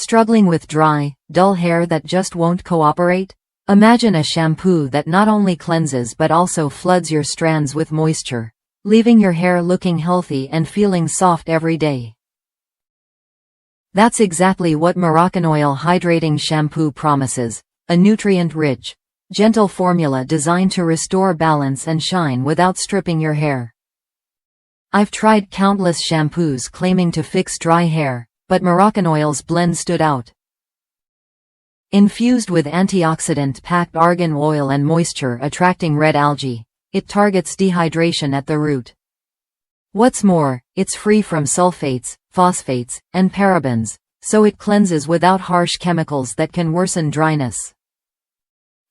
Struggling with dry, dull hair that just won't cooperate? Imagine a shampoo that not only cleanses but also floods your strands with moisture, leaving your hair looking healthy and feeling soft every day. That's exactly what Moroccanoil Hydrating Shampoo promises, a nutrient-rich, gentle formula designed to restore balance and shine without stripping your hair. I've tried countless shampoos claiming to fix dry hair, but Moroccanoil's blend stood out. Infused with antioxidant-packed argan oil and moisture-attracting red algae, it targets dehydration at the root. What's more, it's free from sulfates, phosphates, and parabens, so it cleanses without harsh chemicals that can worsen dryness.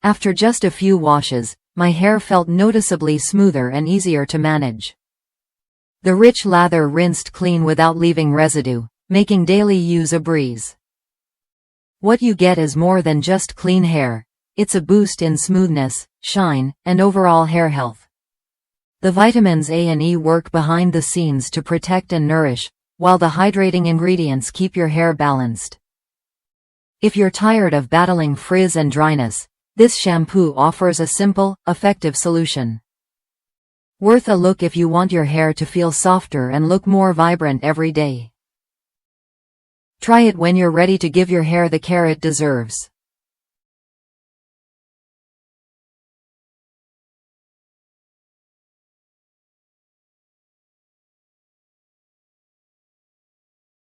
After just a few washes, my hair felt noticeably smoother and easier to manage. The rich lather rinsed clean without leaving residue, making daily use a breeze. What you get is more than just clean hair. It's a boost in smoothness, shine, and overall hair health. The vitamins A and E work behind the scenes to protect and nourish, while the hydrating ingredients keep your hair balanced. If you're tired of battling frizz and dryness, this shampoo offers a simple, effective solution. Worth a look if you want your hair to feel softer and look more vibrant every day. Try it when you're ready to give your hair the care it deserves.